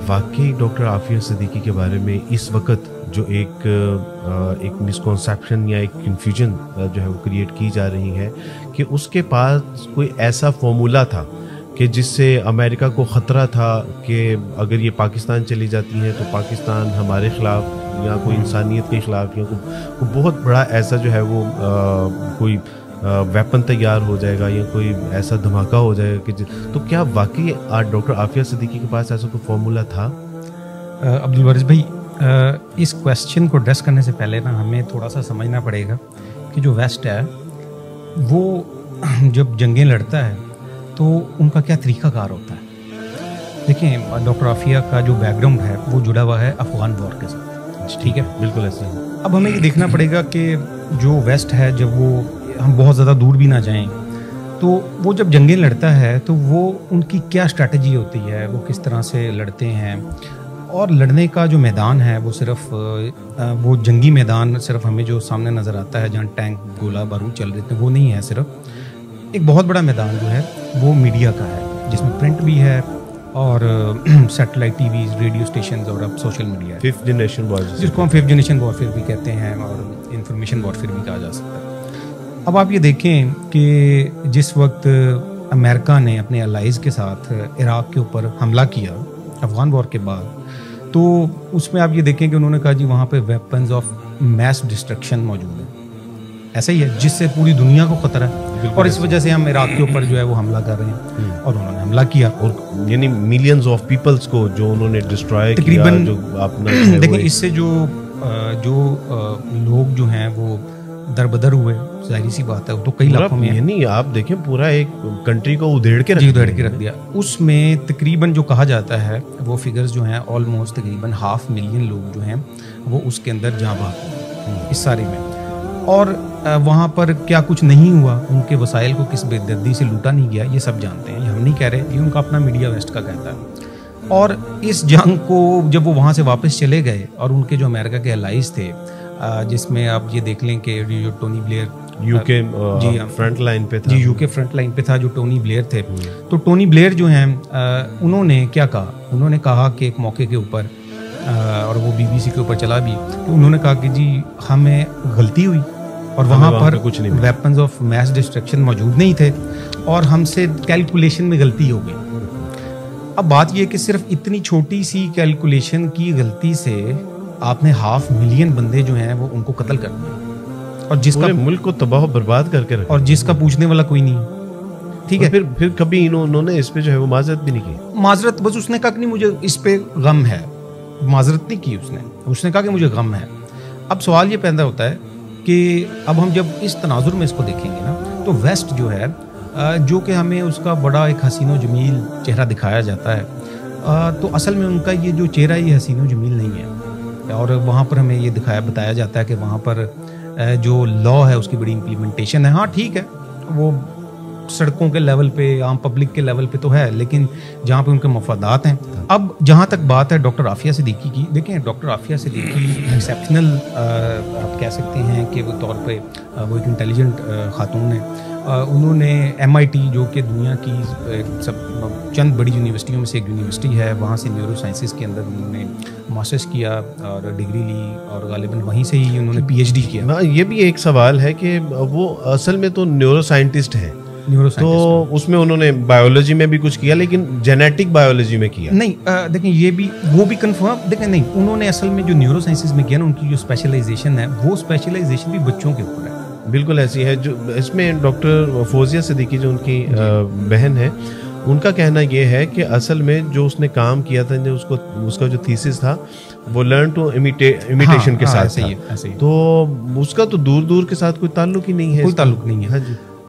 واقعی ڈاکٹر عافیہ صدیقی کے بارے میں اس وقت جو ایک مسکنسیپشن یا ایک کنفیوژن جو ہے وہ کریٹ کی جا رہی ہے کہ اس کے پاس کوئی ایسا فارمولا تھا کہ جس سے امریکہ کو خطرہ تھا کہ اگر یہ پاکستان چلی جاتی ہیں تو پاکستان ہمارے خلاف یا کوئی انسانیت کے خلاف یا کوئی بہت بڑا ایسا جو ہے وہ کوئی ویپن تیار ہو جائے گا یا کوئی ایسا دھماکہ ہو جائے گا کہ تو کیا واقعی ڈاکٹر عافیہ صدیقی کے پاس ایسا کوئی فارمولا تھا؟ عبدالوارث بھائی، اس کویسچن کو ایڈریس کرنے سے پہلے نا ہمیں تھوڑا سا سمجھنا پڑے گا کہ جو ویسٹ ہے وہ جب جنگیں لڑتا ہے تو ان کا کیا طریقہ کار ہوتا ہے. دیکھیں ڈاکٹر عافیہ کا جو بیک گراؤنڈ ہے وہ جڑا ہوا ہے افغان وار کے ساتھ، ٹھیک ہے، بالکل ایسا ہے. اب ہمیں یہ دیکھنا پڑے گا کہ جو ویسٹ ہے جب وہ ہم بہت زیادہ دور بھی نہ جائیں تو وہ جب جنگیں لڑتا ہے تو وہ ان کی کیا اسٹریٹجی ہوتی ہے، وہ کس طرح سے لڑتے ہیں، اور لڑنے کا جو میدان ہے وہ صرف وہ جنگی میدان صرف ہمیں جو سامنے نظر آتا ہے جہاں ٹینک گولہ بارود چل رہے تھے وہ نہیں ہے. صرف ایک بہت بڑا میدان جو ہے وہ میڈیا کا ہے جس میں پرنٹ بھی ہے اور satellite T Vs, radio stations اور اب سوشل میڈیا ہے، 5th جنریشن وار جس کو ہم 5th جنریشن وارفیئر بھی کہتے ہیں اور انفارمیشن وارفیئر بھی کہا جا سکتا ہے. اب آپ یہ دیکھیں کہ جس وقت امریکہ نے اپنے الائز کے ساتھ عراق کے اوپر حملہ کیا افغان وار کے بعد، تو اس میں آپ یہ دیکھیں کہ انہوں نے کہا جی وہاں پہ ویپنز آف میس ڈسٹرکشن موجود ہیں، ایسا ہی ہے جس سے پوری دنیا کو خطرہ ہے، اور اس وجہ سے ہم عراق کے اوپر جو ہے وہ حملہ کر رہے ہیں، اور انہوں نے حملہ کیا اور یعنی ملینز آف پیپلز کو جو انہوں نے ڈسٹرائے تقریباً جو اپنا دیکھیں اس سے جو لوگ جو ہیں وہ دربدر ہوئے، ظاہری سی بات ہے، وہ تو کئی لاکھوں میں، یعنی آپ دیکھیں پورا ایک کنٹری کو ادھیڑ کے رکھ دیا. اس میں تقریباً جو کہا جاتا ہے وہ فگرز جو ہیں آلموسٹ تقریباً 500,000 لوگ جو ہیں وہ اس کے اندر جاں بحق ہوئے اس سارے میں. اور وہاں پر کیا کچھ نہیں ہوا، ان کے وسائل کو کس بے دردی سے لوٹا نہیں گیا، یہ سب جانتے ہیں، یہ ہم نہیں کہہ رہے، یہ ان کا اپنا میڈیا ویسٹ کا کہتا ہے. اور اس جنگ کو جب وہ وہاں سے واپس چلے گئے اور ان کے جو امریکہ کے الائز تھے، جس میں آپ یہ دیکھ لیں کہ جو ٹونی بلیئر یو کے فرنٹ لائن پہ تھا، یو کے فرنٹ لائن پہ تھا جو ٹونی بلیئر تھے، تو ٹونی بلیئر جو ہیں انہوں نے کیا کہا، انہوں نے کہا کہ ایک موقع کے اوپر، اور وہ BBC کے اوپر چلا بھی، کہ انہوں نے کہا کہ جی ہمیں غلطی ہوئی اور وہاں پر کچھ نہیں، ویپنز آف میس ڈسٹرکشن موجود نہیں تھے اور ہم سے کیلکولیشن میں غلطی ہو گئی. اب بات یہ کہ صرف اتنی چھوٹی سی کیلکولیشن کی غلطی سے آپ نے 500,000 بندے جو ہیں وہ ان کو قتل کر دیا، اور جس کا ملک کو تباہ و برباد کر کے رکھا، اور جس کا پوچھنے والا کوئی نہیں. ٹھیک ہے، پھر کبھی انہوں نے اس پہ جو ہے وہ معذرت بھی نہیں کی. معذرت بس اس نے کہا کہ نہیں مجھے اس پہ غم ہے، معذرت نہیں کی اس نے کہا کہ مجھے غم ہے. اب سوال یہ پیدا ہوتا ہے کہ اب ہم جب اس تناظر میں اس کو دیکھیں گے نا تو ویسٹ جو ہے جو کہ ہمیں اس کا بڑا ایک حسین و جمیل چہرہ دکھایا جاتا ہے، تو اصل میں ان کا یہ جو چہرہ یہ حسین و جمیل نہیں ہے. اور وہاں پر ہمیں یہ بتایا جاتا ہے کہ وہاں پر جو لا ہے اس کی بڑی امپلیمنٹیشن ہے. ہاں ٹھیک ہے، وہ سڑکوں کے لیول پہ، عام پبلک کے لیول پہ تو ہے، لیکن جہاں پہ ان کے مفادات ہیں. اب جہاں تک بات ہے ڈاکٹر عافیہ صدیقی کی، دیکھیں ڈاکٹر عافیہ صدیقی ایکسیپشنل آپ کہہ سکتے ہیں کہ وہ طور پہ وہ ایک انٹیلیجنٹ خاتون ہیں. انہوں نے MIT جو کہ دنیا کی چند بڑی یونیورسٹیوں میں سے ایک یونیورسٹی ہے، وہاں سے نیورو سائنسز کے اندر انہوں نے ماسٹرز کیا اور ڈگری لی، اور غالباً وہیں سے ہی انہوں نے PhD کیا. یہ بھی ایک سوال ہے کہ وہ اصل میں تو نیورو سائنٹسٹ ہیں، تو اس میں انہوں نے بایولوجی میں بھی کچھ کیا لیکن جینیٹک بایولوجی میں کیا نہیں. دیکھیں یہ بھی وہ بھی کنفرم، دیکھیں نہیں، انہوں نے اصل میں جو نیورو سائنسز میں کیا نا، ان کی جو اسپیشلائزیشن ہے وہ اسپیشلائزیشن بھی بچوں کے اوپر ہے. بالکل ایسی ہے. جو اس میں ڈاکٹر فوزیہ صدیقی جو ان کی بہن ہے، ان کا کہنا یہ ہے کہ اصل میں جو اس نے کام کیا تھا، جو اس کا جو تھیسس تھا وہ لرن ٹو امیٹیشن کے ساتھ تھا، تو اس کا تو دور کے ساتھ کوئی تعلق ہی نہیں ہے، کوئی تعلق نہیں ہے.